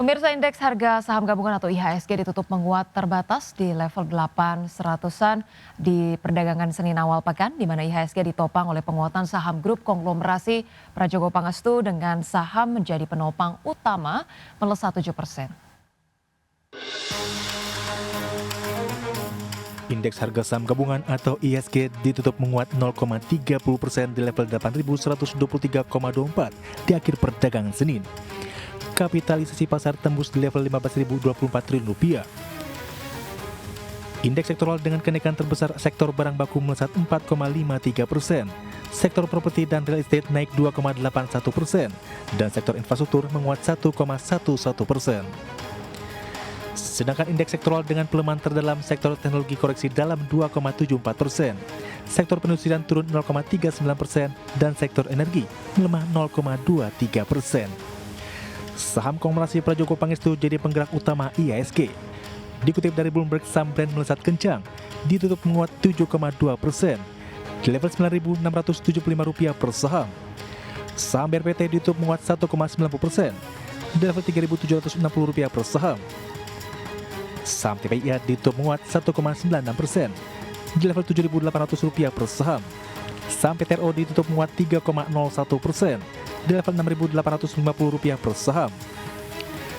Pemirsa, indeks harga saham gabungan atau IHSG ditutup menguat terbatas di level 800-an di perdagangan Senin awal pekan, di mana IHSG ditopang oleh penguatan saham grup konglomerasi Prajogo Pangestu dengan saham menjadi penopang utama melesat 7%. Indeks harga saham gabungan atau IHSG ditutup menguat 0,30% di level 8.123,24 di akhir perdagangan Senin. Kapitalisasi pasar tembus di level 15.024 triliun rupiah. Indeks sektoral dengan kenaikan terbesar sektor barang baku melesat 4,53%, sektor properti dan real estate naik 2,81%, dan sektor infrastruktur menguat 1,11%. Sedangkan indeks sektoral dengan pelemahan terdalam sektor teknologi koreksi dalam 2,74%, sektor perindustrian turun 0,39%, dan sektor energi melemah 0,23%. Saham konglomerasi Prajogo Pangestu jadi penggerak utama IHSG. Dikutip dari Bloomberg, saham Brand melesat kencang, ditutup menguat 7,2% di level Rp9.675 per saham. Saham BRPT ditutup menguat 1,90% di level Rp3.760 per saham. Saham TPIA ditutup menguat 1,96% di level Rp7.800 per saham. Saham PTRO ditutup menguat 3,01% di level Rp6.850 per saham.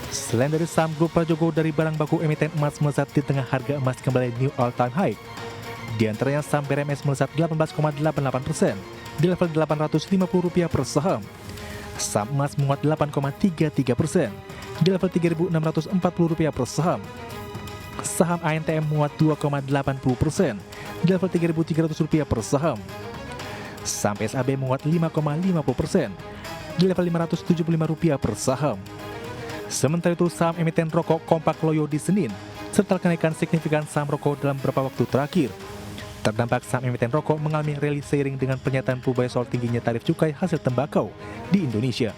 Selain dari saham grup Prajogo, dari barang baku emiten emas melesat di tengah harga emas kembali new all-time high. Di antaranya saham BRMS melesat 18,88% di level Rp850 per saham. Saham emas menguat 8,33% di level Rp3.640 per saham. Saham ANTM menguat 2,80% di level Rp3.300 per saham. Saham PSAB menguat 5,50% di level Rp575 per saham. Sementara itu, saham emiten rokok Kompak loyo di Senin, serta kenaikan signifikan saham rokok dalam beberapa waktu terakhir. Terdampak saham emiten rokok mengalami rally seiring dengan pernyataan Pubaya soal tingginya tarif cukai hasil tembakau di Indonesia,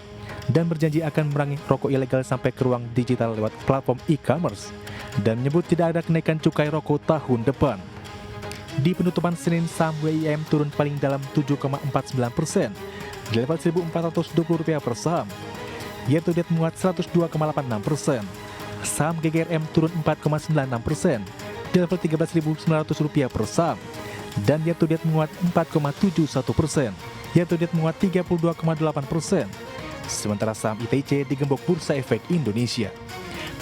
dan berjanji akan memerangi rokok ilegal sampai ke ruang digital lewat platform e-commerce, dan menyebut tidak ada kenaikan cukai rokok tahun depan. Di penutupan Senin, saham WIM turun paling dalam 7,49% di level Rp1.420 per saham. Year to date menguat 102,86%. Saham GGRM turun 4,96% di level Rp13.900 per saham. Dan year to date menguat 4,71%. Year to date menguat 32,8%. Sementara saham ITC digembok Bursa Efek Indonesia.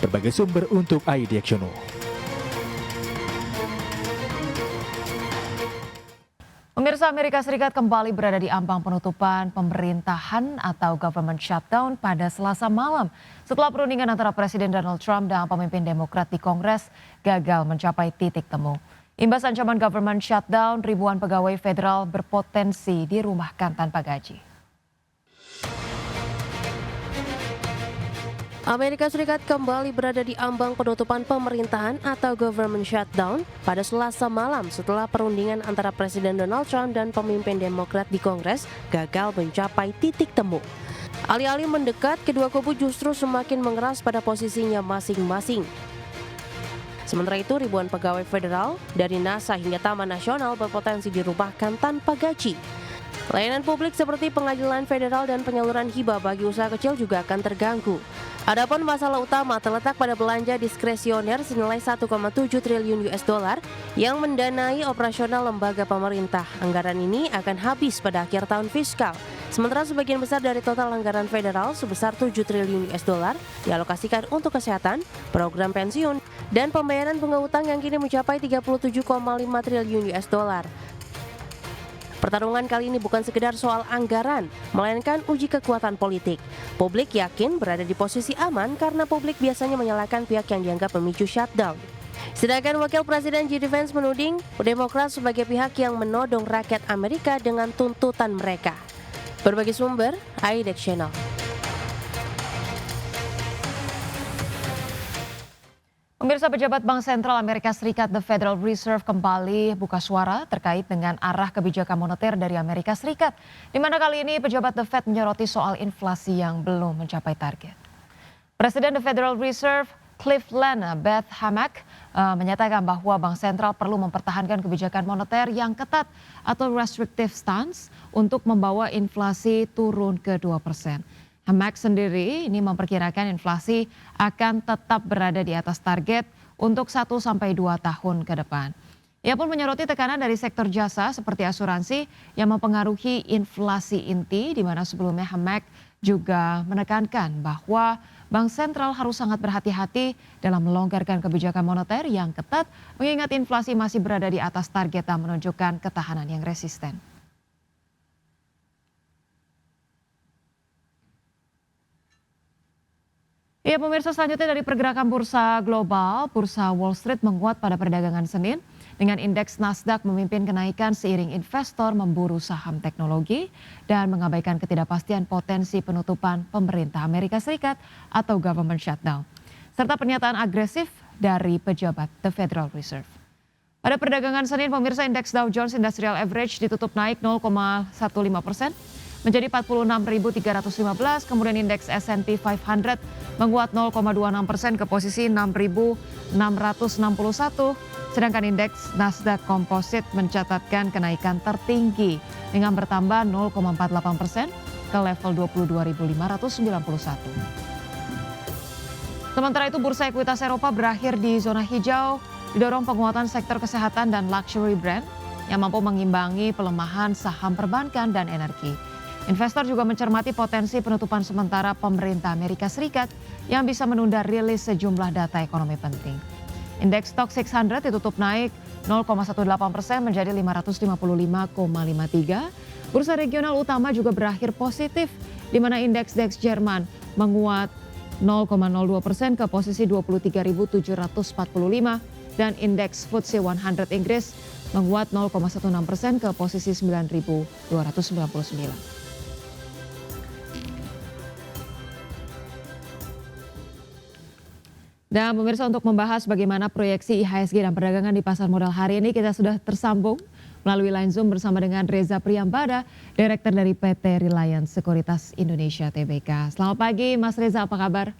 Berbagai sumber untuk Aidi Aksiono. Pemirsa, Amerika Serikat kembali berada di ambang penutupan pemerintahan atau government shutdown pada Selasa malam setelah perundingan antara Presiden Donald Trump dan pemimpin Demokrat di Kongres gagal mencapai titik temu. Imbas ancaman government shutdown, ribuan pegawai federal berpotensi dirumahkan tanpa gaji. Amerika Serikat kembali berada di ambang penutupan pemerintahan atau government shutdown pada Selasa malam setelah perundingan antara Presiden Donald Trump dan pemimpin Demokrat di Kongres gagal mencapai titik temu. Alih-alih mendekat, kedua kubu justru semakin mengeras pada posisinya masing-masing. Sementara itu, ribuan pegawai federal dari NASA hingga Taman Nasional berpotensi dirumahkan tanpa gaji. Layanan publik seperti pengadilan federal dan penyaluran hibah bagi usaha kecil juga akan terganggu. Adapun masalah utama terletak pada belanja diskresioner senilai 1,7 triliun US dollar yang mendanai operasional lembaga pemerintah. Anggaran ini akan habis pada akhir tahun fiskal. Sementara sebagian besar dari total anggaran federal sebesar 7 triliun US dollar dialokasikan untuk kesehatan, program pensiun, dan pembayaran bunga utang yang kini mencapai 37,5 triliun US dollar. Pertarungan kali ini bukan sekedar soal anggaran, melainkan uji kekuatan politik. Publik yakin berada di posisi aman karena publik biasanya menyalahkan pihak yang dianggap memicu shutdown. Sedangkan Wakil Presiden J.D. Vance menuding Demokrat sebagai pihak yang menodong rakyat Amerika dengan tuntutan mereka. Berbagai sumber, Aidi Aksiono. Pemirsa, pejabat Bank Sentral Amerika Serikat The Federal Reserve kembali buka suara terkait dengan arah kebijakan moneter dari Amerika Serikat, di mana kali ini pejabat The Fed menyoroti soal inflasi yang belum mencapai target. Presiden The Federal Reserve Cliff Beth Hammack menyatakan bahwa Bank Sentral perlu mempertahankan kebijakan moneter yang ketat atau restrictive stance untuk membawa inflasi turun ke 2%. HAMAG sendiri ini memperkirakan inflasi akan tetap berada di atas target untuk 1-2 tahun ke depan. Ia pun menyoroti tekanan dari sektor jasa seperti asuransi yang mempengaruhi inflasi inti, di mana sebelumnya HAMAG juga menekankan bahwa Bank Sentral harus sangat berhati-hati dalam melonggarkan kebijakan moneter yang ketat, mengingat inflasi masih berada di atas target dan menunjukkan ketahanan yang resisten. Ya, pemirsa, selanjutnya dari pergerakan bursa global, bursa Wall Street menguat pada perdagangan Senin dengan indeks Nasdaq memimpin kenaikan seiring investor memburu saham teknologi dan mengabaikan ketidakpastian potensi penutupan pemerintah Amerika Serikat atau government shutdown, serta pernyataan agresif dari pejabat The Federal Reserve. Pada perdagangan Senin, pemirsa, indeks Dow Jones Industrial Average ditutup naik 0,15% menjadi 46.315, kemudian indeks S&P 500 menguat 0,26% ke posisi 6.661, sedangkan indeks Nasdaq Composite mencatatkan kenaikan tertinggi dengan bertambah 0,48% ke level 22.591. Sementara itu, bursa ekuitas Eropa berakhir di zona hijau, didorong penguatan sektor kesehatan dan luxury brand yang mampu mengimbangi pelemahan saham perbankan dan energi. Investor juga mencermati potensi penutupan sementara pemerintah Amerika Serikat yang bisa menunda rilis sejumlah data ekonomi penting. Indeks Stoxx 600 ditutup naik 0,18% menjadi 555,53. Bursa regional utama juga berakhir positif, di mana indeks DAX Jerman menguat 0,02% ke posisi 23.745 dan indeks FTSE 100 Inggris menguat 0,16% ke posisi 9.299. Dan pemirsa, untuk membahas bagaimana proyeksi IHSG dan perdagangan di pasar modal hari ini, kita sudah tersambung melalui line Zoom bersama dengan Reza Priyambada, Direktur dari PT Reliance Sekuritas Indonesia Tbk. Selamat pagi Mas Reza, apa kabar?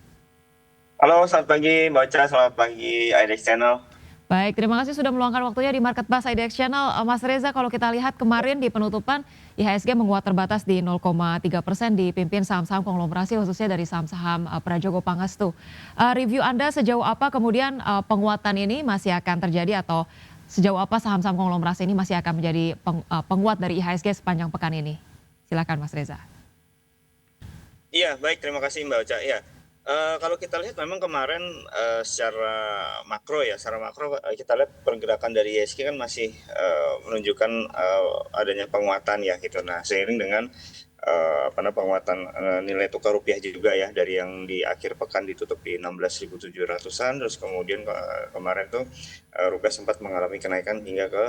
Halo, selamat pagi Mbak Ocha, selamat pagi IDX Channel. Baik, terima kasih sudah meluangkan waktunya di Market Buzz IDX Channel. Mas Reza, kalau kita lihat kemarin di penutupan, IHSG menguat terbatas di 0,3%, dipimpin saham-saham konglomerasi khususnya dari saham-saham Prajogo Pangestu. Review Anda sejauh apa kemudian penguatan ini masih akan terjadi, atau sejauh apa saham-saham konglomerasi ini masih akan menjadi penguat dari IHSG sepanjang pekan ini? Silakan Mas Reza. Iya, baik, terima kasih Mbak Ocha. Ya, kalau kita lihat memang kemarin secara makro kita lihat pergerakan dari IHSG kan masih menunjukkan adanya penguatan ya gitu. Nah, seiring dengan penguatan nilai tukar rupiah juga ya, dari yang di akhir pekan ditutup di 16.700-an, terus kemudian kemarin tuh rupiah sempat mengalami kenaikan hingga ke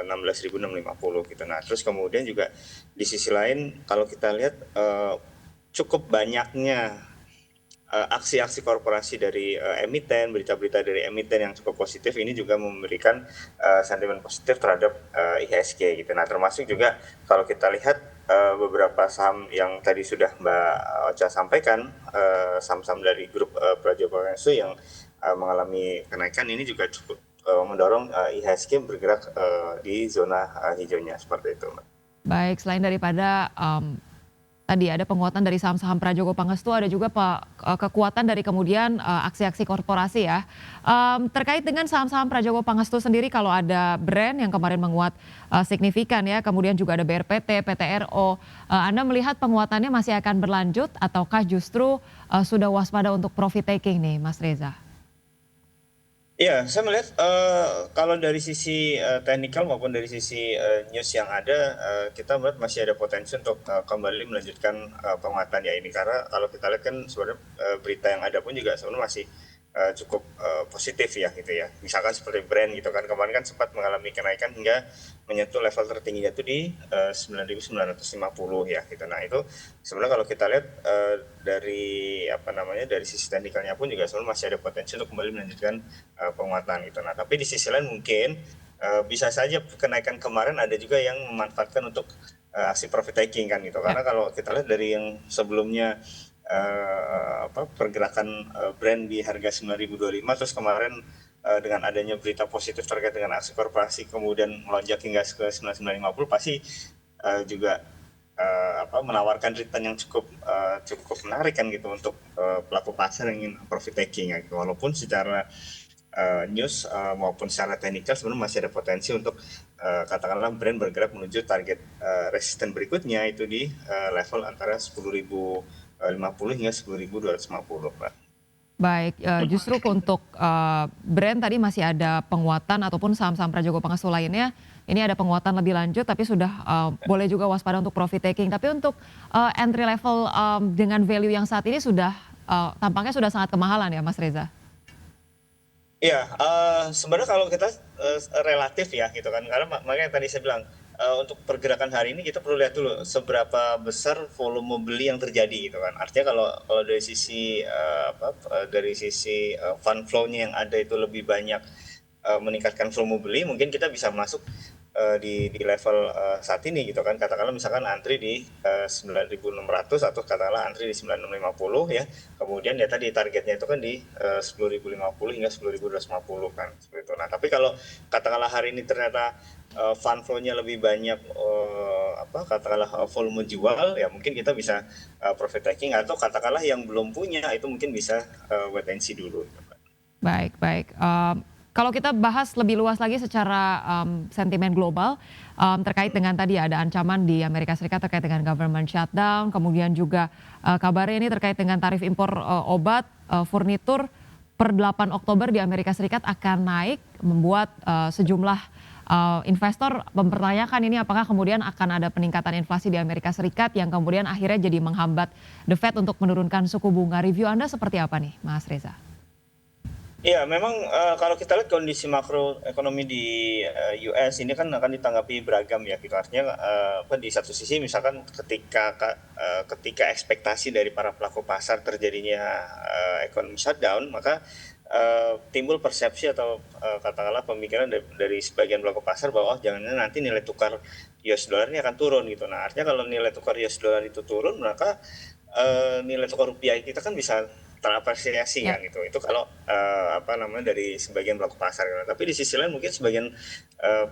16.650 gitu. Nah, terus kemudian juga di sisi lain kalau kita lihat cukup banyaknya aksi-aksi korporasi dari emiten, berita-berita dari emiten yang cukup positif ini juga memberikan sentimen positif terhadap IHSG gitu. Nah, termasuk juga kalau kita lihat beberapa saham yang tadi sudah Mbak Ocha sampaikan, saham-saham dari grup Prajogo Pangestu yang mengalami kenaikan ini juga cukup mendorong IHSG bergerak di zona hijaunya seperti itu, Mbak. Baik, selain daripada tadi ada penguatan dari saham-saham Prajogo Pangestu, ada juga kekuatan dari kemudian aksi-aksi korporasi ya. Terkait dengan saham-saham Prajogo Pangestu sendiri, kalau ada brand yang kemarin menguat signifikan ya, kemudian juga ada BRPT, PTRO, Anda melihat penguatannya masih akan berlanjut ataukah justru sudah waspada untuk profit taking nih Mas Reza? Iya, saya melihat kalau dari sisi teknikal maupun dari sisi news yang ada, kita melihat masih ada potensi untuk kembali melanjutkan penguatan ya ini, karena kalau kita lihat kan sebenarnya berita yang ada pun juga sebenarnya masih cukup positif ya gitu ya. Misalkan seperti brand gitu kan, kemarin kan sempat mengalami kenaikan hingga menyentuh level tertingginya itu di 9.950 ya gitu. Nah, itu sebenarnya kalau kita lihat dari dari sisi teknikalnya pun juga sebenarnya masih ada potensi untuk kembali melanjutkan penguatan gitu. Nah, tapi di sisi lain mungkin bisa saja kenaikan kemarin ada juga yang memanfaatkan untuk aksi profit taking kan gitu. Karena kalau kita lihat dari yang sebelumnya pergerakan brand di harga 9.025, terus kemarin dengan adanya berita positif terkait dengan aksi korporasi kemudian melonjak hingga ke 9.950, pasti juga menawarkan return yang cukup menarik kan gitu untuk pelaku pasar yang ingin profit taking ya. Walaupun secara news maupun secara teknikal sebenarnya masih ada potensi untuk katakanlah brand bergerak menuju target resisten berikutnya itu di level antara 10.050 hingga 10.250, Pak. Baik, justru untuk brand tadi masih ada penguatan ataupun saham-saham Prajogo Pangastu lainnya, ini ada penguatan lebih lanjut tapi sudah boleh juga waspada untuk profit taking. Tapi untuk entry level dengan value yang saat ini sudah tampaknya sudah sangat kemahalan ya Mas Reza? Iya, sebenarnya kalau kita relatif ya gitu kan, karena makanya tadi saya bilang untuk pergerakan hari ini kita perlu lihat dulu seberapa besar volume beli yang terjadi gitu kan. Artinya kalau dari sisi fund flow-nya yang ada itu lebih banyak meningkatkan volume beli, mungkin kita bisa masuk di level saat ini gitu kan, katakanlah misalkan antri di 9.600 atau katakanlah antri di 9.650 ya, kemudian ya tadi targetnya itu kan di 10.050 hingga 10.250 kan seperti itu. Nah tapi kalau katakanlah hari ini ternyata fund flow-nya lebih banyak katakanlah volume jual ya, mungkin kita bisa profit taking, atau katakanlah yang belum punya itu mungkin bisa wait and see dulu. Baik. Kalau kita bahas lebih luas lagi secara sentimen global terkait dengan tadi ada ancaman di Amerika Serikat terkait dengan government shutdown, kemudian juga kabarnya ini terkait dengan tarif impor obat, furnitur per 8 Oktober di Amerika Serikat akan naik, membuat sejumlah investor mempertanyakan ini apakah kemudian akan ada peningkatan inflasi di Amerika Serikat yang kemudian akhirnya jadi menghambat The Fed untuk menurunkan suku bunga. Review Anda seperti apa nih Mas Reza? Iya, memang kalau kita lihat kondisi makroekonomi di US ini kan akan ditanggapi beragam ya gitu. Artinya di satu sisi misalkan ketika ekspektasi dari para pelaku pasar terjadinya ekonomi shutdown, maka timbul persepsi atau katakanlah pemikiran dari sebagian pelaku pasar bahwa jangan-jangan nanti nilai tukar US dollar ini akan turun gitu. Nah, artinya kalau nilai tukar US dollar itu turun, maka nilai tukar rupiah kita kan bisa terapresiasi kan gitu. Itu kalau dari sebagian pelaku pasar gitu. Tapi di sisi lain mungkin sebagian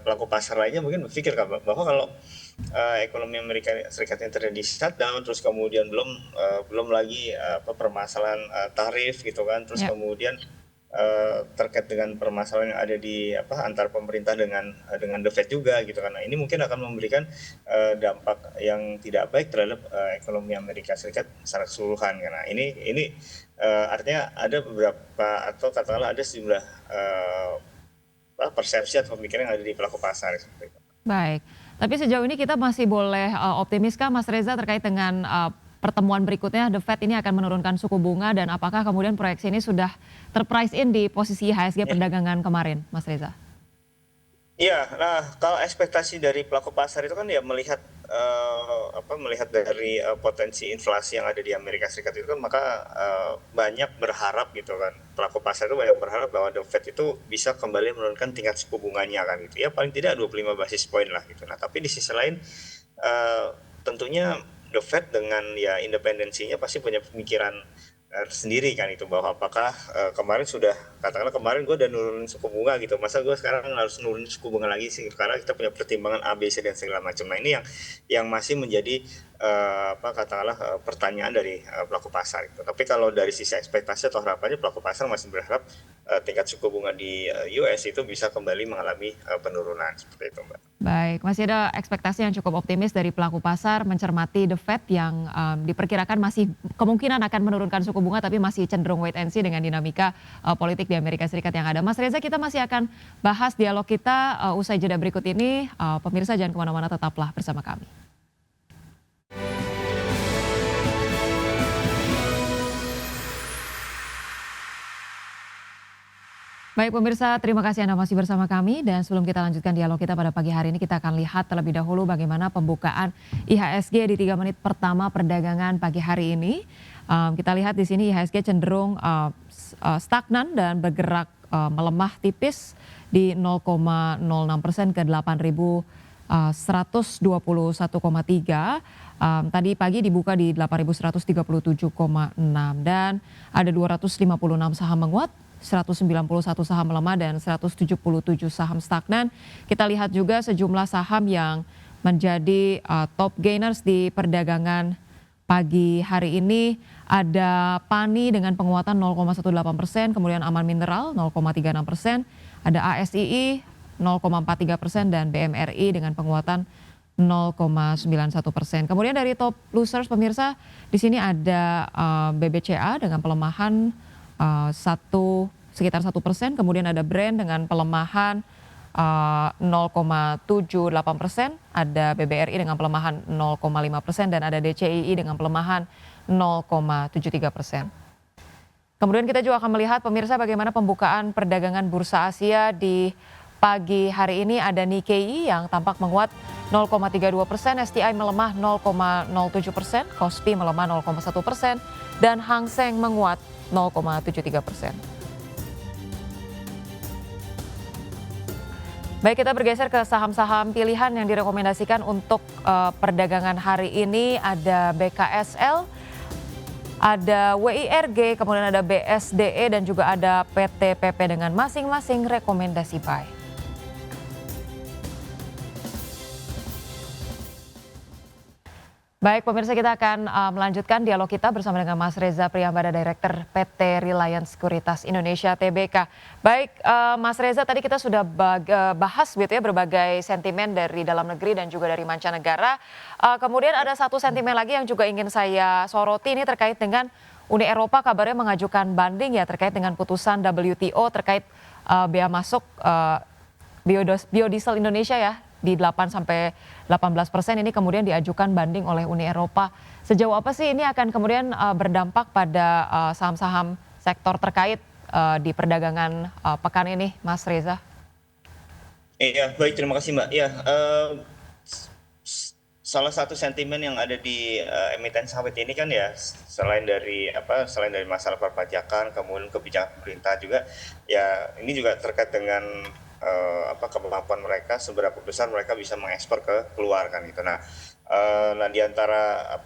pelaku pasar lainnya mungkin berpikir bahwa kalau ekonomi Amerika Serikat yang terjadi shutdown, terus kemudian belum lagi permasalahan tarif gitu kan, terus kemudian terkait dengan permasalahan yang ada di antar pemerintah dengan The Fed juga gitu kan. Nah, ini mungkin akan memberikan dampak yang tidak baik terhadap ekonomi Amerika Serikat secara keseluruhan. Karena ini artinya ada beberapa atau katakanlah ada sejumlah persepsi atau pemikiran yang ada di pelaku pasar seperti itu. Baik, tapi sejauh ini kita masih boleh optimiskah Mas Reza terkait dengan pertemuan berikutnya The Fed ini akan menurunkan suku bunga, dan apakah kemudian proyeksi ini sudah terprice in di posisi IHSG perdagangan kemarin, Mas Reza? Iya, nah kalau ekspektasi dari pelaku pasar itu kan ya melihat dari potensi inflasi yang ada di Amerika Serikat itu kan, maka banyak berharap gitu kan, pelaku pasar itu banyak berharap bahwa The Fed itu bisa kembali menurunkan tingkat suku bunganya kan gitu ya, paling tidak 25 basis point lah gitu. Nah tapi di sisi lain tentunya The Fed dengan ya independensinya pasti punya pemikiran sendiri kan itu, bahwa apakah kemarin gue udah nurunin suku bunga gitu, masa gue sekarang harus nurunin suku bunga lagi sih, karena kita punya pertimbangan A, B, C dan segala macam. Nah ini yang masih menjadi pertanyaan dari pelaku pasar gitu. Tapi kalau dari sisi ekspektasi atau harapannya, pelaku pasar masih berharap tingkat suku bunga di US itu bisa kembali mengalami penurunan seperti itu, Mbak. Baik, masih ada ekspektasi yang cukup optimis dari pelaku pasar mencermati The Fed yang diperkirakan masih kemungkinan akan menurunkan suku bunga, tapi masih cenderung wait and see dengan dinamika politik di Amerika Serikat yang ada. Mas Reza, kita masih akan bahas dialog kita usai jeda berikut ini. Pemirsa jangan kemana-mana, tetaplah bersama kami. Baik pemirsa, terima kasih Anda masih bersama kami, dan sebelum kita lanjutkan dialog kita pada pagi hari ini, kita akan lihat terlebih dahulu bagaimana pembukaan IHSG di 3 menit pertama perdagangan pagi hari ini. Kita lihat di sini IHSG cenderung stagnan dan bergerak melemah tipis di 0,06% ke 8.121,3. Tadi pagi dibuka di 8.137,6 dan ada 256 saham menguat, 191 saham melemah dan 177 saham stagnan. Kita lihat juga sejumlah saham yang menjadi top gainers di perdagangan pagi hari ini. Ada PANI dengan penguatan 0,18%, kemudian Aman Mineral 0,36%, ada ASII 0,43% dan BMRI dengan penguatan 0,91%. Kemudian dari top losers pemirsa, di sini ada BBCA dengan pelemahan sekitar 1%, kemudian ada Brand dengan pelemahan 0,78%, ada BBRI dengan pelemahan 0,5% dan ada DCII dengan pelemahan 0,73%. Kemudian kita juga akan melihat pemirsa bagaimana pembukaan perdagangan bursa Asia di pagi hari ini. Ada Nikkei yang tampak menguat 0,32%, STI melemah 0,07%, Kospi melemah 0,1% dan Hang Seng menguat 0,73%. Baik, kita bergeser ke saham-saham pilihan yang direkomendasikan untuk perdagangan hari ini. Ada BKSL, ada WIRG, kemudian ada BSDE dan juga ada PTPP dengan masing-masing rekomendasi buy. Baik pemirsa, kita akan melanjutkan dialog kita bersama dengan Mas Reza Priyambada, Direktur PT Reliance Sekuritas Indonesia Tbk. Baik Mas Reza, tadi kita sudah bahas gitu ya berbagai sentimen dari dalam negeri dan juga dari mancanegara. Kemudian ada satu sentimen lagi yang juga ingin saya soroti, ini terkait dengan Uni Eropa kabarnya mengajukan banding ya terkait dengan putusan WTO terkait bea masuk biodiesel Indonesia ya di 8-18% ini kemudian diajukan banding oleh Uni Eropa. Sejauh apa sih ini akan kemudian berdampak pada saham-saham sektor terkait di perdagangan pekan ini, Mas Reza? Iya, baik, terima kasih Mbak. Ya, salah satu sentimen yang ada di emiten sawit ini kan ya selain dari masalah perpajakan, kemudian kebijakan pemerintah juga, ya ini juga terkait dengan kemampuan mereka, seberapa besar mereka bisa mengekspor ke luar kan gitu. Nah, di antara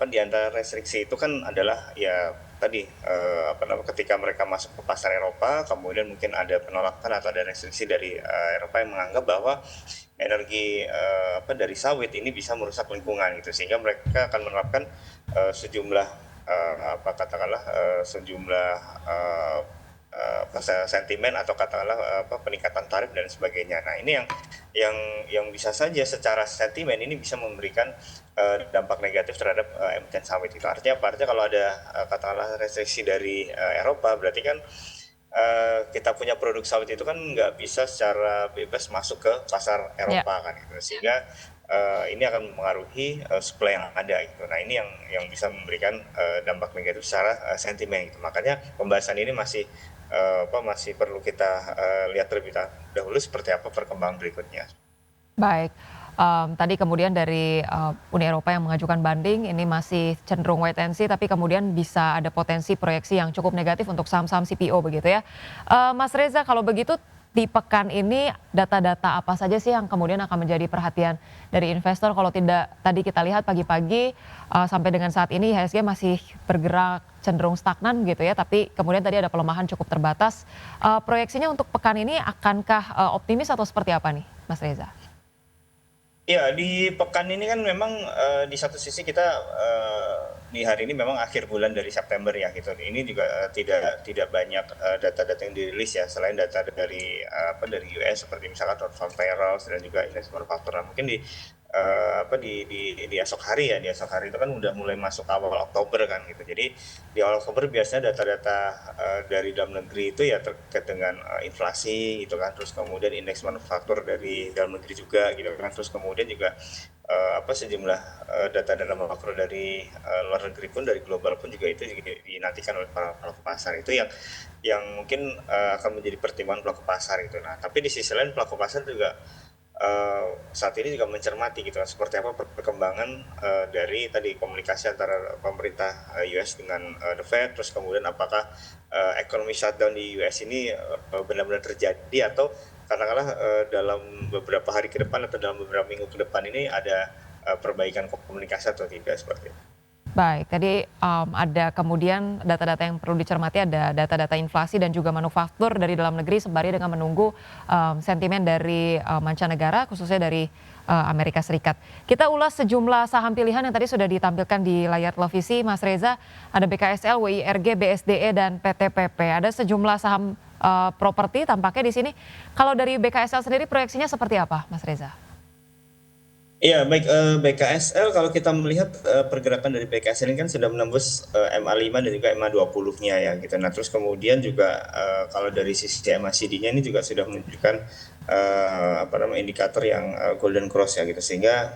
restriksi itu kan adalah ya tadi ketika mereka masuk ke pasar Eropa, kemudian mungkin ada penolakan atau ada restriksi dari Eropa yang menganggap bahwa energi dari sawit ini bisa merusak lingkungan gitu, sehingga mereka akan menerapkan sejumlah sentimen atau katakanlah peningkatan tarif dan sebagainya. Nah, ini yang bisa saja secara sentimen ini bisa memberikan dampak negatif terhadap emiten sawit itu. Artinya apa? Artinya kalau ada katakanlah restriksi dari Eropa, berarti kan kita punya produk sawit itu kan nggak bisa secara bebas masuk ke pasar Eropa kan gitu. Sehingga ini akan mempengaruhi supply yang ada gitu. Nah, ini yang bisa memberikan dampak negatif secara sentimen gitu. Makanya pembahasan ini masih perlu kita lihat terlebih dahulu seperti apa perkembangan berikutnya. Baik, tadi kemudian dari Uni Eropa yang mengajukan banding ini masih cenderung wait and see, tapi kemudian bisa ada potensi proyeksi yang cukup negatif untuk saham-saham CPO begitu ya. Mas Reza, kalau begitu di pekan ini data-data apa saja sih yang kemudian akan menjadi perhatian dari investor? Kalau tidak, tadi kita lihat pagi-pagi sampai dengan saat ini IHSG masih bergerak cenderung stagnan gitu ya, tapi kemudian tadi ada pelemahan cukup terbatas. Proyeksinya untuk pekan ini akankah optimis atau seperti apa nih, Mas Reza? Ya, di pekan ini kan memang di satu sisi kita di hari ini memang akhir bulan dari September ya gitu. Ini juga tidak banyak data-data yang dirilis ya, selain data dari US seperti misalkan non-farm payrolls dan juga indeks manufaktur. Nah, mungkin di esok hari itu kan udah mulai masuk awal Oktober kan gitu. Jadi di awal Oktober biasanya data-data dari dalam negeri itu ya terkait dengan inflasi gitu kan, terus kemudian indeks manufaktur dari dalam negeri juga gitu kan, terus kemudian juga sejumlah data-data makro dari luar negeri pun, dari global pun juga itu juga dinantikan oleh para pelaku pasar. Itu yang mungkin akan menjadi pertimbangan pelaku pasar gitu. Nah, tapi di sisi lain pelaku pasar juga saat ini juga mencermati gitu seperti apa perkembangan dari tadi komunikasi antara pemerintah US dengan the Fed, terus kemudian apakah ekonomi shutdown di US ini benar-benar terjadi atau katakanlah dalam beberapa hari ke depan atau dalam beberapa minggu ke depan ini ada perbaikan komunikasi atau tidak, seperti itu. Baik, tadi ada kemudian data-data yang perlu dicermati, ada data-data inflasi dan juga manufaktur dari dalam negeri sembari dengan menunggu sentimen dari mancanegara, khususnya dari Amerika Serikat. Kita ulas sejumlah saham pilihan yang tadi sudah ditampilkan di layar televisi, Mas Reza. Ada BKSL, WIRG, BSDE, dan PTPP. Ada sejumlah saham properti tampaknya di sini. Kalau dari BKSL sendiri proyeksinya seperti apa, Mas Reza? Iya, baik, BKSL kalau kita melihat pergerakan dari BKSL ini kan sudah menembus MA5 dan juga MA20-nya ya gitu. Nah, terus kemudian juga kalau dari sisi MACD-nya ini juga sudah menunjukkan indikator yang golden cross ya gitu. Sehingga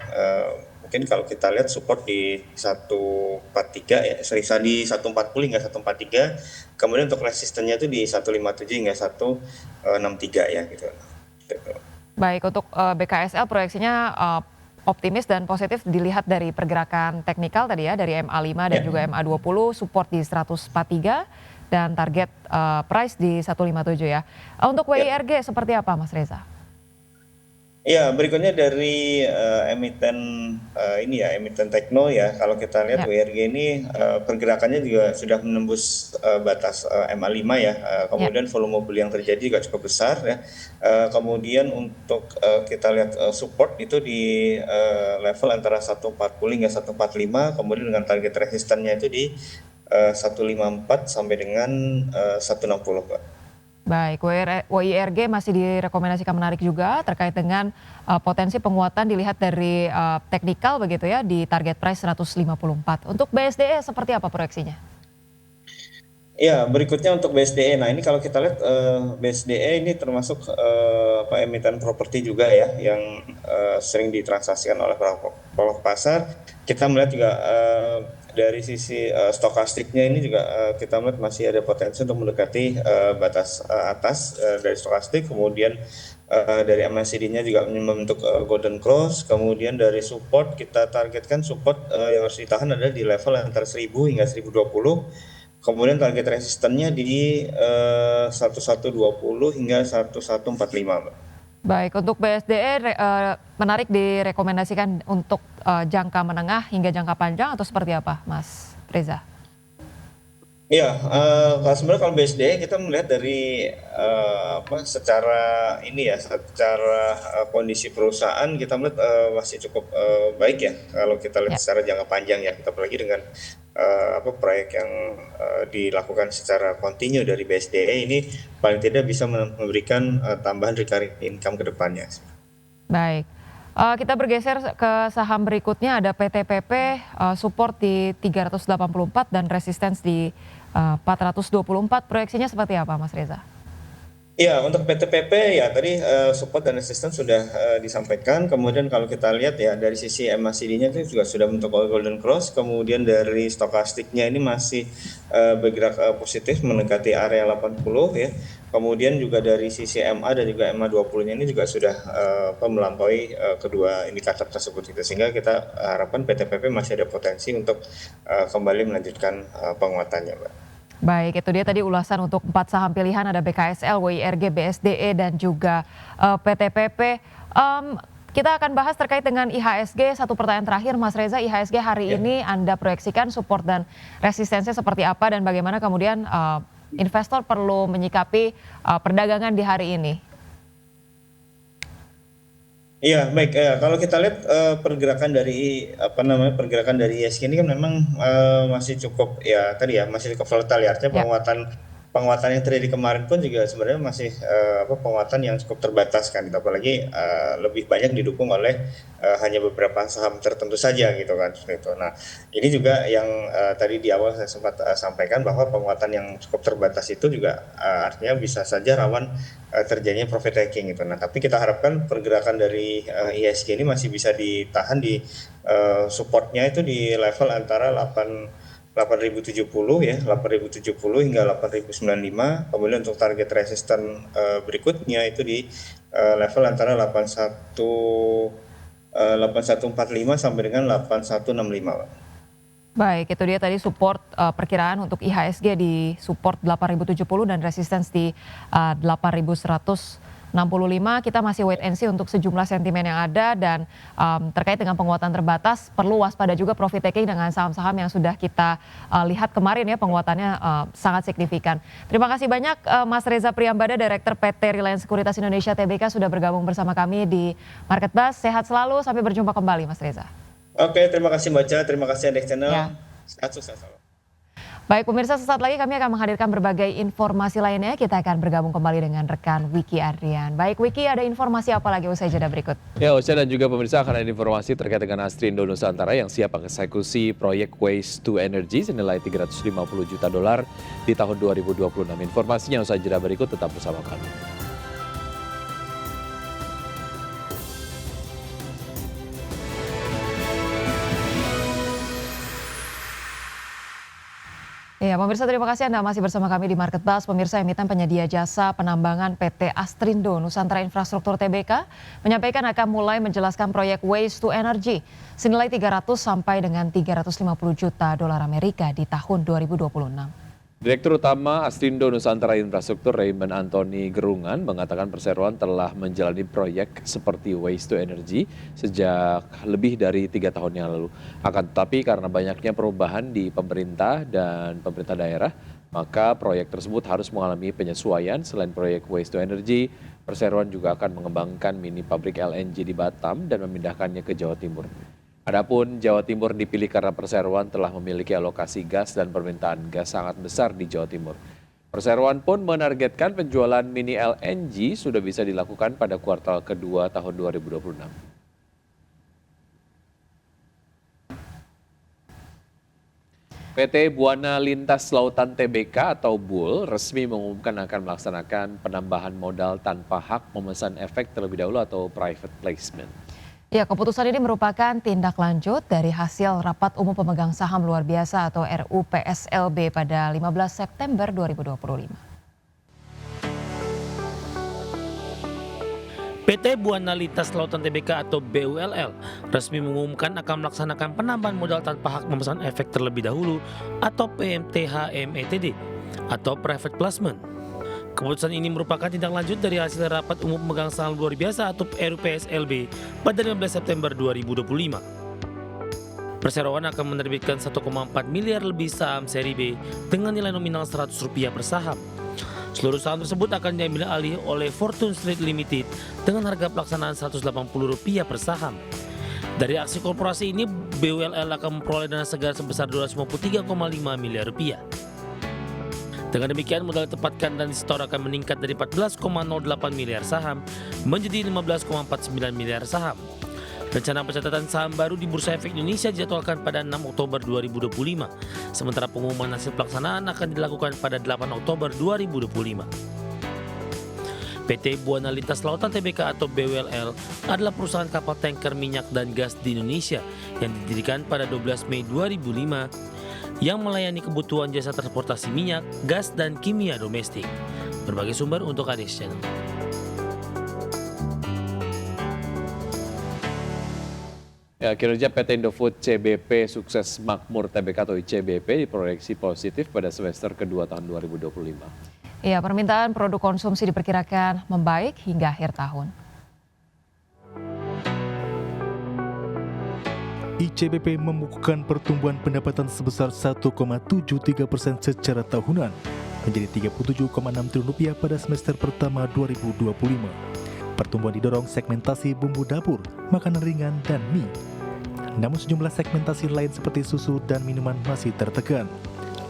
mungkin kalau kita lihat support di 143 ya, di 140 hingga 143. Kemudian untuk resistennya itu di 157 hingga 163 ya gitu. Baik, untuk BKSL proyeksinya optimis dan positif dilihat dari pergerakan teknikal tadi ya, dari MA5 dan juga MA20, support di 143 dan target price di 157 ya. Untuk WIRG seperti apa, Mas Reza? Ya, berikutnya dari emiten emiten tekno ya. Kalau kita lihat WRG ini pergerakannya juga sudah menembus batas MA5 ya. Kemudian volume beli yang terjadi juga cukup besar ya. Kemudian untuk kita lihat support itu di level antara 140 hingga 145, kemudian dengan target resistannya itu di 154 sampai dengan 160, Pak. Baik, WIRG masih direkomendasikan menarik juga terkait dengan potensi penguatan dilihat dari teknikal begitu ya, di target price 154. Untuk BSDE seperti apa proyeksinya? Ya, berikutnya untuk BSDE. Nah, ini kalau kita lihat BSDE ini termasuk emiten properti juga ya, yang sering ditransaksikan oleh pelaku pasar. Kita melihat juga dari sisi stokastiknya ini juga kita melihat masih ada potensi untuk mendekati batas atas dari stokastik. Kemudian dari MACD-nya juga membentuk golden cross. Kemudian dari support kita targetkan support yang harus ditahan adalah di level antara 1000 hingga 1020. Kemudian target resistennya di 1120 hingga 1145, Mbak. Baik, untuk BSDE menarik direkomendasikan untuk jangka menengah hingga jangka panjang atau seperti apa, Mas Reza? Iya, sebenarnya kalau BSD kita melihat dari secara kondisi perusahaan kita melihat masih cukup baik ya kalau kita lihat secara jangka panjang ya, kita apalagi dengan proyek yang dilakukan secara kontinu dari BSDE ini paling tidak bisa memberikan tambahan recurring income ke depannya. Baik. Kita bergeser ke saham berikutnya, ada PTPP, support di 384 dan resistance di 424. Proyeksinya seperti apa, Mas Reza? Iya, untuk PTPP ya tadi support dan resistance sudah disampaikan. Kemudian kalau kita lihat ya dari sisi MACD-nya itu juga sudah bentuk golden cross. Kemudian dari stokastiknya ini masih bergerak positif mendekati area 80 ya. Kemudian juga dari sisi MA dan juga MA20-nya ini juga sudah melampaui kedua indikator tersebut gitu. Sehingga kita harapkan PTPP masih ada potensi untuk kembali melanjutkan penguatannya, Mbak. Baik, itu dia tadi ulasan untuk 4 saham pilihan, ada BKSL, WIRG, BSDE, dan juga PTPP. Kita akan bahas terkait dengan IHSG. Satu pertanyaan terakhir, Mas Reza, IHSG hari ini Anda proyeksikan support dan resistensinya seperti apa dan bagaimana kemudian investor perlu menyikapi perdagangan di hari ini? Iya, baik. Kalau kita lihat pergerakan dari IHSG ini kan memang masih cukup ya tadi ya masih cukup volatile ya. Artinya penguatan yang terjadi kemarin pun juga sebenarnya masih penguatan yang cukup terbatas kan. Apalagi lebih banyak didukung oleh hanya beberapa saham tertentu saja gitu kan. Nah, ini juga yang tadi di awal saya sempat sampaikan bahwa penguatan yang cukup terbatas itu juga artinya bisa saja rawan terjadinya profit taking gitu. Nah, tapi kita harapkan pergerakan dari IHSG ini masih bisa ditahan di supportnya itu di level antara 8.070 ya, 8.070 hingga 8.095. Kemudian untuk target resisten berikutnya itu di level antara 8145 sampai dengan 8165. Baik, itu dia tadi support perkiraan untuk IHSG di support 8.070 dan resistance di 8.165. kita masih wait and see untuk sejumlah sentimen yang ada dan terkait dengan penguatan terbatas perlu waspada juga profit taking dengan saham-saham yang sudah kita lihat kemarin ya penguatannya sangat signifikan. Terima kasih banyak Mas Reza Priyambada, Direktur PT Reliance Sekuritas Indonesia Tbk sudah bergabung bersama kami di Market Buzz. Sehat selalu, sampai berjumpa kembali Mas Reza. Oke, terima kasih Mbak Ca, terima kasih Indeks Channel. Ya. Sehat sukses selalu. Baik pemirsa, sesaat lagi kami akan menghadirkan berbagai informasi lainnya. Kita akan bergabung kembali dengan rekan Wiki Adrian. Baik Wiki, ada informasi apa lagi usai jeda berikut? Ya, Ocha dan juga pemirsa akan ada informasi terkait dengan Astrindo Nusantara yang siap mengeksekusi proyek Waste to Energy senilai $350 juta di tahun 2026. Informasinya usai jeda berikut, tetap bersama kami. Ya, pemirsa terima kasih Anda masih bersama kami di Market Buzz. Pemirsa, emiten penyedia jasa penambangan PT Astrindo Nusantara Infrastruktur Tbk menyampaikan akan mulai menjelaskan proyek Waste to Energy senilai 300 sampai dengan 350 juta dolar Amerika di tahun 2026. Direktur Utama Astrindo Nusantara Infrastruktur Raymond Anthony Gerungan mengatakan perseroan telah menjalani proyek seperti Waste to Energy sejak lebih dari 3 tahun yang lalu. Akan tetapi karena banyaknya perubahan di pemerintah dan pemerintah daerah, maka proyek tersebut harus mengalami penyesuaian. Selain proyek Waste to Energy, perseroan juga akan mengembangkan mini pabrik LNG di Batam dan memindahkannya ke Jawa Timur. Adapun Jawa Timur dipilih karena perseroan telah memiliki alokasi gas dan permintaan gas sangat besar di Jawa Timur. Perseroan pun menargetkan penjualan mini LNG sudah bisa dilakukan pada kuartal kedua tahun 2026. PT Buana Lintas Lautan Tbk atau BUL resmi mengumumkan akan melaksanakan penambahan modal tanpa hak memesan efek terlebih dahulu atau private placement. Ya, keputusan ini merupakan tindak lanjut dari hasil Rapat Umum Pemegang Saham Luar Biasa atau RUPSLB pada 15 September 2025. PT Buana Lintas Lautan Tbk atau BULL resmi mengumumkan akan melaksanakan penambahan modal tanpa hak memesan efek terlebih dahulu atau PMTHMETD atau Private Placement. Keputusan ini merupakan tindak lanjut dari hasil Rapat Umum Pemegang Saham Luar Biasa atau RUPSLB pada 15 September 2025. Perseroan akan menerbitkan 1,4 miliar lebih saham seri B dengan nilai nominal Rp100 per saham. Seluruh saham tersebut akan diambil alih oleh Fortune Street Limited dengan harga pelaksanaan Rp180 per saham. Dari aksi korporasi ini, BULL akan memperoleh dana segar sebesar Rp253,5 miliar. Dengan demikian, modal ditempatkan dan disetor akan meningkat dari 14,08 miliar saham menjadi 15,49 miliar saham. Rencana pencatatan saham baru di Bursa Efek Indonesia dijadwalkan pada 6 Oktober 2025, sementara pengumuman hasil pelaksanaan akan dilakukan pada 8 Oktober 2025. PT Buana Lintas Lautan Tbk atau BULL adalah perusahaan kapal tanker minyak dan gas di Indonesia yang didirikan pada 12 Mei 2005 yang melayani kebutuhan jasa transportasi minyak, gas, dan kimia domestik. Berbagai sumber untuk Adis Channel. Ya, kinerja PT Indofood CBP Sukses Makmur Tbk atau ICBP diproyeksi positif pada semester kedua tahun 2025. Ya, permintaan produk konsumsi diperkirakan membaik hingga akhir tahun. ICBP membukukan pertumbuhan pendapatan sebesar 1,73% secara tahunan menjadi Rp37,6 triliun pada semester pertama 2025. Pertumbuhan didorong segmentasi bumbu dapur, makanan ringan, dan mie. Namun sejumlah segmentasi lain seperti susu dan minuman masih tertekan.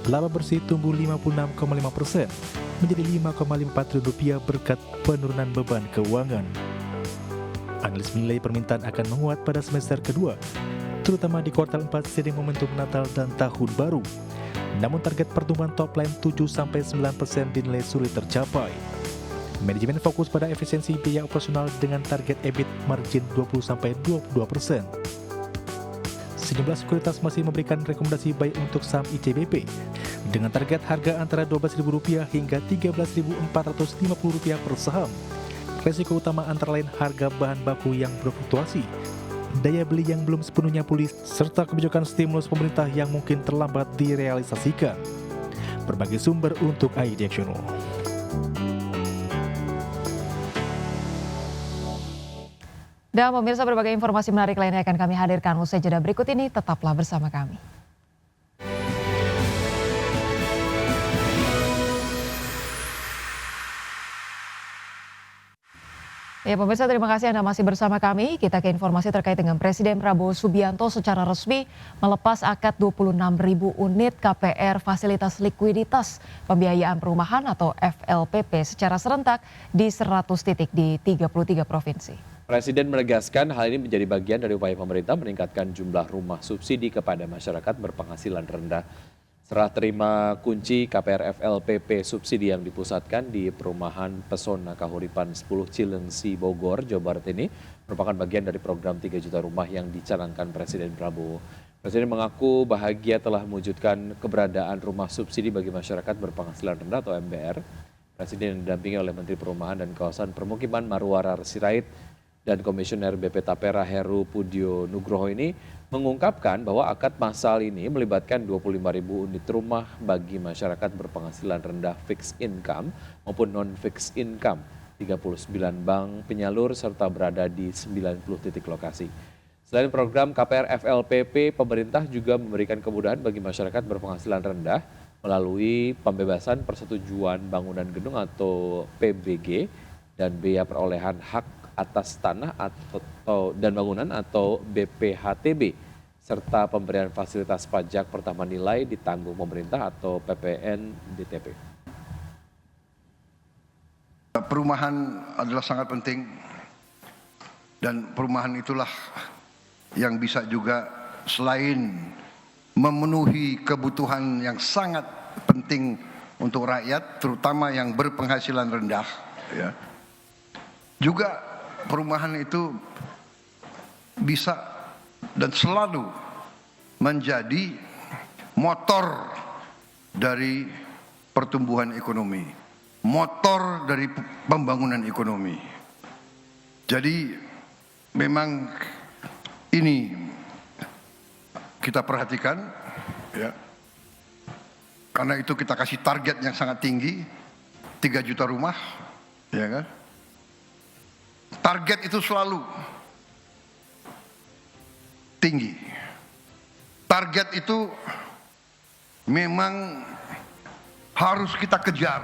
Laba bersih tumbuh 56,5% menjadi Rp5,54 triliun berkat penurunan beban keuangan. Analis menilai permintaan akan menguat pada semester kedua, terutama di kuartal 4 seiring momentum Natal dan Tahun Baru. Namun target pertumbuhan top line 7-9% dinilai sulit tercapai. Manajemen fokus pada efisiensi biaya operasional dengan target EBIT margin 20-22%. Sejumlah sekuritas masih memberikan rekomendasi buy untuk saham ICBP dengan target harga antara Rp12.000 hingga Rp13.450 per saham. Resiko utama antara lain harga bahan baku yang berfluktuasi, daya beli yang belum sepenuhnya pulih, serta kebijakan stimulus pemerintah yang mungkin terlambat direalisasikan. Berbagai sumber untuk IDX Channel. Dan pemirsa, berbagai informasi menarik lainnya akan kami hadirkan usai jeda berikut ini. Tetaplah bersama kami. Ya pemirsa, terima kasih Anda masih bersama kami. Kita ke informasi terkait dengan Presiden Prabowo Subianto secara resmi melepas akad 26.000 unit KPR fasilitas likuiditas pembiayaan perumahan atau FLPP secara serentak di 100 titik di 33 provinsi. Presiden menegaskan hal ini menjadi bagian dari upaya pemerintah meningkatkan jumlah rumah subsidi kepada masyarakat berpenghasilan rendah. Serah terima kunci KPR FLPP subsidi yang dipusatkan di perumahan Pesona Kahuripan 10 Cilengsi, Bogor, Jawa Barat ini merupakan bagian dari program 3 juta rumah yang dicanangkan Presiden Prabowo. Presiden mengaku bahagia telah mewujudkan keberadaan rumah subsidi bagi masyarakat berpenghasilan rendah atau MBR. Presiden didampingi oleh Menteri Perumahan dan Kawasan Permukiman Marwarar Sirait dan Komisioner BP Tapera Heru Pudio Nugroho ini mengungkapkan bahwa akad massal ini melibatkan 25.000 unit rumah bagi masyarakat berpenghasilan rendah fixed income maupun non-fixed income, 39 bank penyalur serta berada di 90 titik lokasi. Selain program KPR FLPP, pemerintah juga memberikan kemudahan bagi masyarakat berpenghasilan rendah melalui pembebasan persetujuan bangunan gedung atau PBG dan biaya perolehan hak atas tanah dan bangunan atau BPHTB serta pemberian fasilitas pajak pertambahan nilai ditanggung pemerintah atau PPN DTP. Perumahan adalah sangat penting dan perumahan itulah yang bisa juga selain memenuhi kebutuhan yang sangat penting untuk rakyat terutama yang berpenghasilan rendah ya. Juga perumahan itu bisa dan selalu menjadi motor dari pertumbuhan ekonomi, motor dari pembangunan ekonomi. Jadi memang ini kita perhatikan ya. Karena itu kita kasih target yang sangat tinggi, 3 juta rumah, ya kan? Target itu selalu tinggi. Target itu memang harus kita kejar.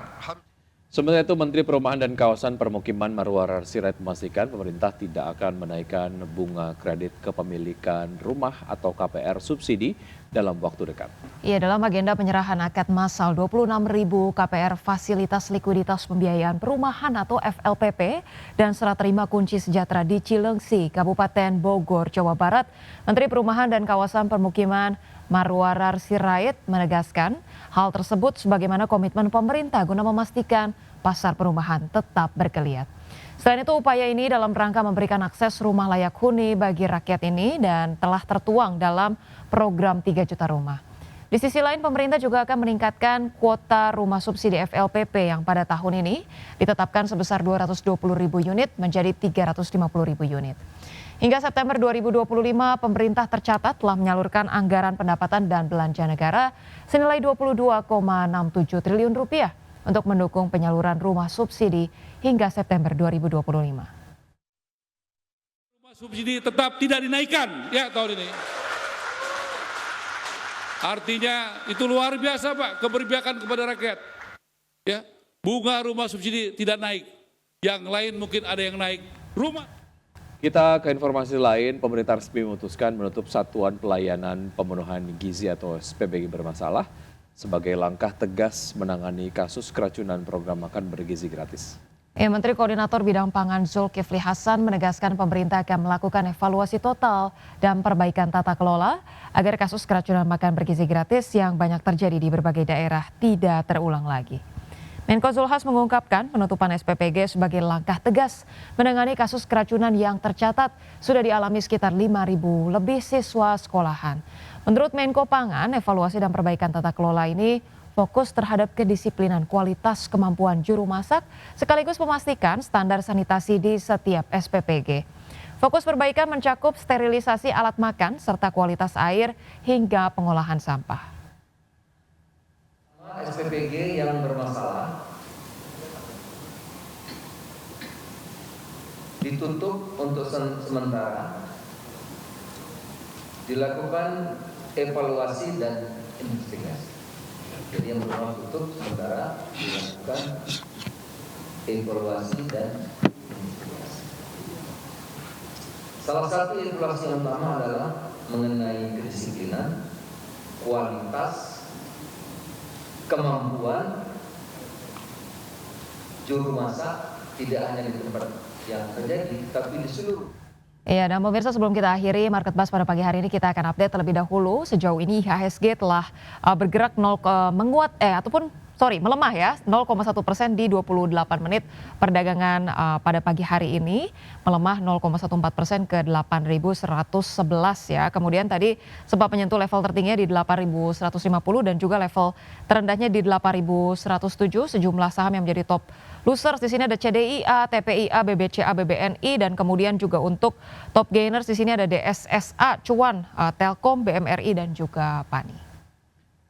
Sementara itu, Menteri Perumahan dan Kawasan Permukiman Marwarar Sirait memastikan pemerintah tidak akan menaikkan bunga kredit kepemilikan rumah atau KPR subsidi dalam waktu dekat. Iya, dalam agenda penyerahan akad massal 26.000 KPR fasilitas likuiditas pembiayaan perumahan atau FLPP dan serah terima kunci sejahtera di Cilengsi, Kabupaten Bogor, Jawa Barat, Menteri Perumahan dan Kawasan Permukiman Marwarar Sirait menegaskan hal tersebut sebagaimana komitmen pemerintah guna memastikan pasar perumahan tetap bergeliat. Selain itu, upaya ini dalam rangka memberikan akses rumah layak huni bagi rakyat ini dan telah tertuang dalam program 3 juta rumah. Di sisi lain, pemerintah juga akan meningkatkan kuota rumah subsidi FLPP yang pada tahun ini ditetapkan sebesar 220.000 unit menjadi 350.000 unit. Hingga September 2025, pemerintah tercatat telah menyalurkan anggaran pendapatan dan belanja negara senilai 22,67 triliun rupiah untuk mendukung penyaluran rumah subsidi hingga September 2025. Rumah subsidi tetap tidak dinaikkan ya tahun ini. Artinya itu luar biasa Pak, keberpihakan kepada rakyat. Ya, bunga rumah subsidi tidak naik. Yang lain mungkin ada yang naik. Kita ke informasi lain, pemerintah resmi memutuskan menutup Satuan Pelayanan Pemenuhan Gizi atau SPBG bermasalah sebagai langkah tegas menangani kasus keracunan program makan bergizi gratis. Menteri Koordinator Bidang Pangan Zulkifli Hasan menegaskan pemerintah akan melakukan evaluasi total dan perbaikan tata kelola agar kasus keracunan makan bergizi gratis yang banyak terjadi di berbagai daerah tidak terulang lagi. Menko Zulhas mengungkapkan penutupan SPPG sebagai langkah tegas menangani kasus keracunan yang tercatat sudah dialami sekitar 5.000 lebih siswa sekolahan. Menurut Menko Pangan, evaluasi dan perbaikan tata kelola ini fokus terhadap kedisiplinan kualitas kemampuan juru masak sekaligus memastikan standar sanitasi di setiap SPPG. Fokus perbaikan mencakup sterilisasi alat makan serta kualitas air hingga pengolahan sampah. SPPG yang bermasalah di ditutup untuk sementara, dilakukan evaluasi dan investigasi. Jadi yang pertama tutup sementara, dilakukan evaluasi dan investigasi. Salah satu evaluasi yang utama adalah mengenai kedisiplinan, kualitas, kemampuan juru masak, tidak hanya di tempat yang terjadi, tapi di seluruh. Iya, dan pemirsa sebelum kita akhiri Market Buzz pada pagi hari ini kita akan update terlebih dahulu. Sejauh ini IHSG telah bergerak melemah ya 0,1% di 28 menit perdagangan pada pagi hari ini, melemah 0,14% ke 8.111 ya. Kemudian tadi sempat menyentuh level tertingginya di 8.150 dan juga level terendahnya di 8.107. Sejumlah saham yang menjadi top losers di sini ada CDIA, TPIA, BBCA, BBNI, dan kemudian juga untuk top gainers di sini ada DSSA, Cuan, Telkom, BMRI dan juga PANI.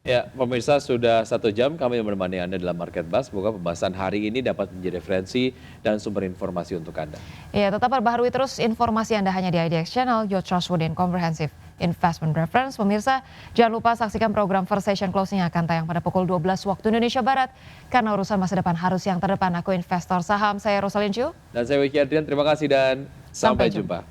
Ya, pemirsa, sudah 1 jam kami menemani Anda dalam Market Buzz. Semoga pembahasan hari ini dapat menjadi referensi dan sumber informasi untuk Anda. Ya, tetap perbaharui terus informasi Anda hanya di IDX Channel, your trustworthy and comprehensive investment reference. Pemirsa, jangan lupa saksikan program First Session Closing yang akan tayang pada pukul 12 waktu Indonesia Barat. Karena urusan masa depan harus yang terdepan. Aku investor saham, saya Rosalyn Chu. Dan saya Wiki Adrian, terima kasih dan sampai jumpa.